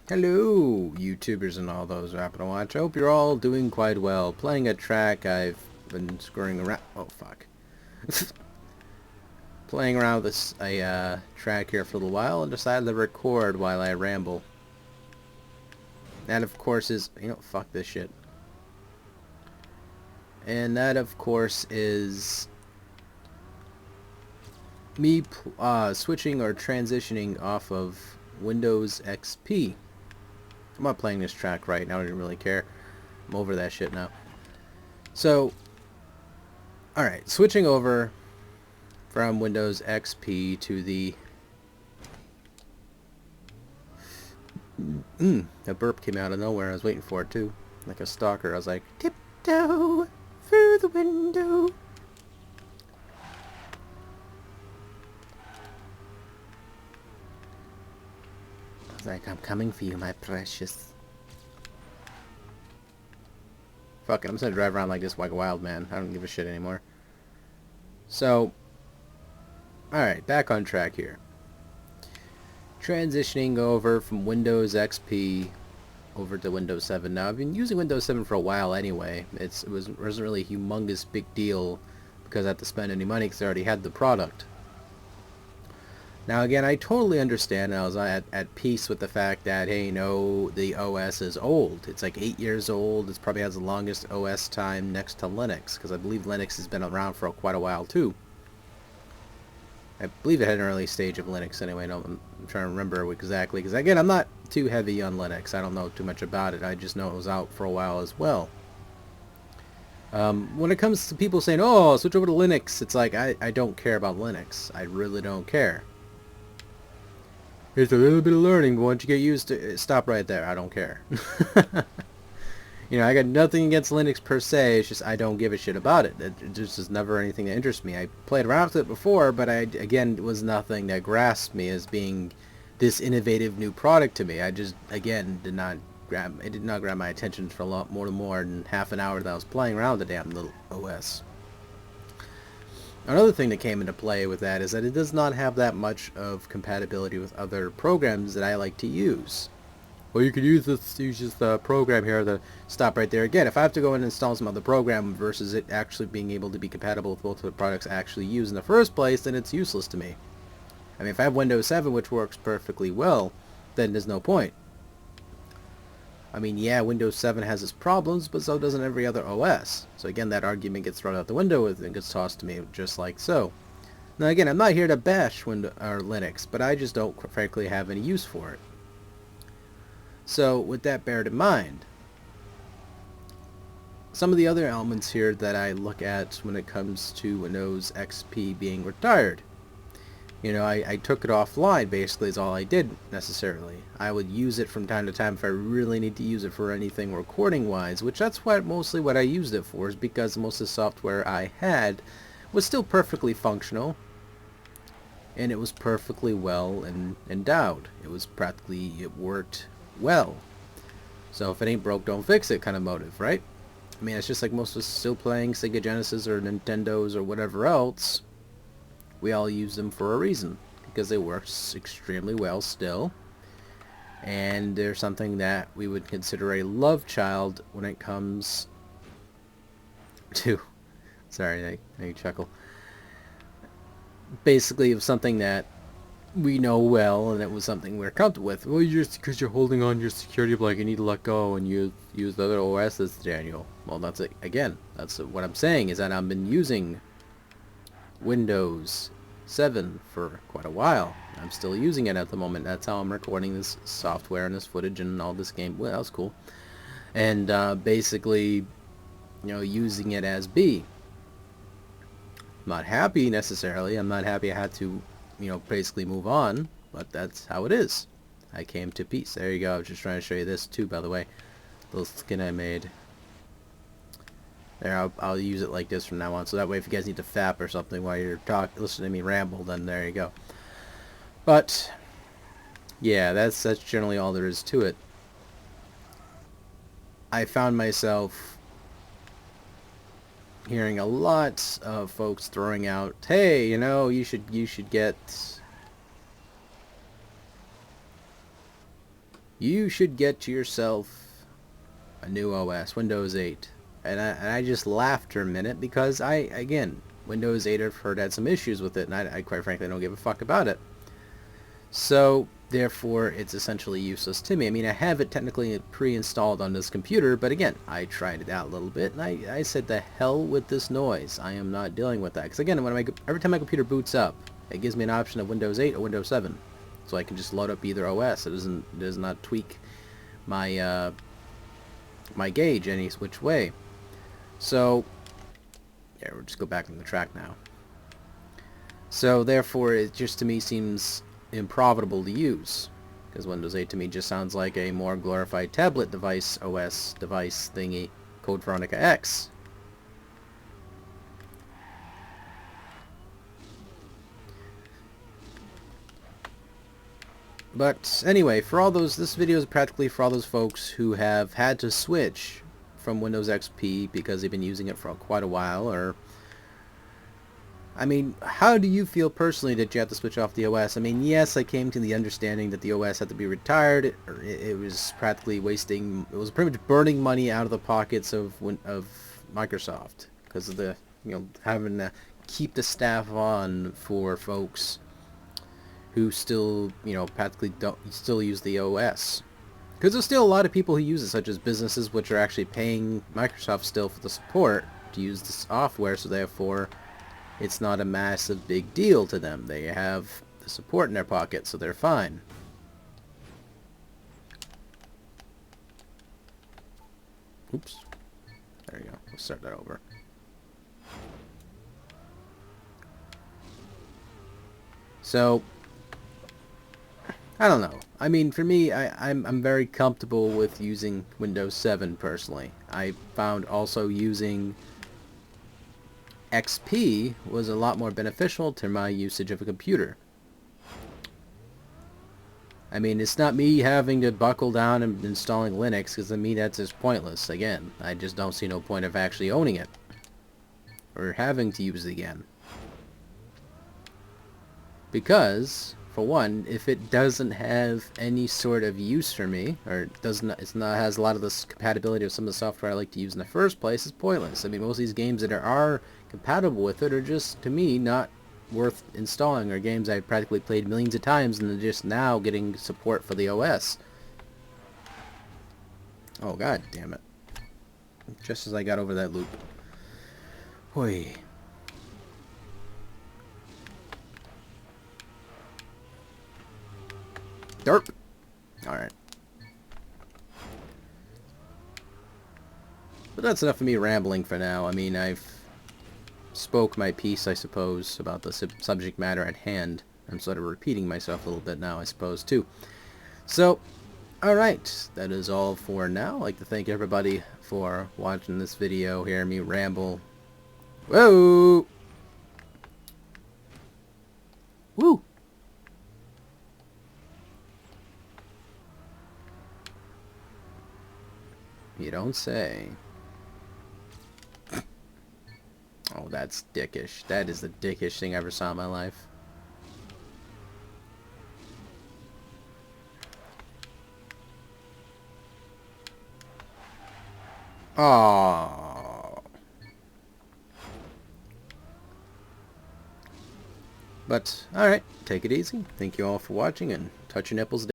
Hello, YouTubers and all those who happen to watch. I hope you're all doing quite well. Playing a track I've been screwing around. Oh fuck! Playing around with a track here for a little while and decided to record while I ramble. That of course is fuck this shit. And that of course is me switching or transitioning off of Windows XP. I'm not playing this track right now. I didn't really care. I'm over that shit now. So, alright, switching over from Windows XP to the... that burp came out of nowhere. I was waiting for it too. Like a stalker. I was like, tiptoe through the window. I was like, I'm coming for you, my precious. Fuck it, I'm just gonna drive around like this like a wild man. I don't give a shit anymore. So, alright, back on track here. Transitioning over from Windows XP over to Windows 7. Now, I've been using Windows 7 for a while anyway. It wasn't really a humongous big deal because I had to spend any money because I already had the product. Now again, I totally understand, and I was at peace with the fact that, hey, the OS is old. It's like 8 years old. It probably has the longest OS time next to Linux, because I believe Linux has been around for quite a while too. I believe it had an early stage of Linux anyway. No, I'm trying to remember exactly, because again, I'm not too heavy on Linux. I don't know too much about it. I just know it was out for a while as well. When it comes to people saying, oh, switch over to Linux, it's like, I don't care about Linux. I really don't care. Here's a little bit of learning, but once you get used to it, stop right there. I don't care. I got nothing against Linux per se. It's just I don't give a shit about it. It just is never anything that interests me. I played around with it before, but again, it was nothing that grasped me as being this innovative new product to me. I just, again, did not grab my attention for a lot more than half an hour that I was playing around with the damn little OS. Another thing that came into play with that is that it does not have that much of compatibility with other programs that I like to use. Well, you could use this program here to stop right there. Again, if I have to go and install some other program versus it actually being able to be compatible with both of the products I actually use in the first place, then it's useless to me. I mean, if I have Windows 7, which works perfectly well, then there's no point. I mean, yeah, Windows 7 has its problems, but so doesn't every other OS. So again, that argument gets thrown out the window and gets tossed to me just like so. Now again, I'm not here to bash Windows or Linux, but I just don't frankly have any use for it. So with that bared in mind, some of the other elements here that I look at when it comes to Windows XP being retired. I took it offline, basically, is all I did, necessarily. I would use it from time to time if I really need to use it for anything recording-wise, which that's mostly what I used it for, is because most of the software I had was still perfectly functional, and it was perfectly well and endowed. It worked well. So if it ain't broke, don't fix it kind of motive, right? I mean, it's just like most of us still playing Sega Genesis or Nintendos or whatever else. We all use them for a reason, because they work extremely well still, and they're something that we would consider a love child when it comes to, sorry, I chuckle, basically of something that we know well, and it was something we're comfortable with. Well, because you're holding on your security blanket, you need to let go and use the other OSs, Daniel. Well, that's it. Again, that's what I'm saying, is that I've been using Windows 7 for quite a while. I'm still using it at the moment. That's how I'm recording this software and this footage and all this game. Well, that was cool. And basically, using it as B. I'm not happy necessarily. I'm not happy I had to, basically move on, but that's how it is. I came to peace. There you go. I was just trying to show you this too, by the way. Little skin I made. There, I'll use it like this from now on, so that way if you guys need to fap or something while you're listening to me ramble, then there you go. But yeah, that's generally all there is to it. I found myself hearing a lot of folks throwing out, hey, you should get you should get yourself a new OS, Windows 8. And I just laughed for a minute because again, Windows 8 I've heard had some issues with it, and I quite frankly don't give a fuck about it. So, therefore, it's essentially useless to me. I mean, I have it technically pre-installed on this computer, but again, I tried it out a little bit, and I said, the hell with this noise. I am not dealing with that. Because again, every time my computer boots up, it gives me an option of Windows 8 or Windows 7. So I can just load up either OS. It does not tweak my, my gauge any which way. So, yeah, we'll just go back on the track now. So, therefore, it just to me seems improfitable to use, because Windows 8 to me just sounds like a more glorified tablet device OS device thingy, Code Veronica X. But anyway, for all those, this video is practically for all those folks who have had to switch from Windows XP because they've been using it for quite a while, or I mean, how do you feel personally that you have to switch off the OS? I mean, yes, I came to the understanding that the OS had to be retired. It was practically wasting, it was pretty much burning money out of the pockets of Microsoft because of the, having to keep the staff on for folks who still, practically still use the OS. Because there's still a lot of people who use it, such as businesses which are actually paying Microsoft still for the support to use the software, so therefore it's not a massive big deal to them. They have the support in their pocket, so they're fine. Oops. There you go. We'll start that over. So, I don't know. I mean, for me, I'm very comfortable with using Windows 7 personally. I found also using XP was a lot more beneficial to my usage of a computer. I mean, it's not me having to buckle down and installing Linux, because to me that's just pointless. Again, I just don't see no point of actually owning it or having to use it again. Because, for one, if it doesn't have any sort of use for me, or has a lot of this compatibility with some of the software I like to use in the first place, it's pointless. I mean, most of these games that are compatible with it are just, to me, not worth installing, or games I've practically played millions of times and they're just now getting support for the OS. Oh, god damn it. Just as I got over that loop. Hoi. Derp. Alright. But that's enough of me rambling for now. I mean, I've spoke my piece, I suppose, about the subject matter at hand. I'm sort of repeating myself a little bit now, I suppose, too. So, alright. That is all for now. I'd like to thank everybody for watching this video, hearing me ramble. Whoa! Woo! You don't say. Oh, that's dickish. That is the dickish thing I ever saw in my life. Oh. But, alright. Take it easy. Thank you all for watching, and touch your nipples.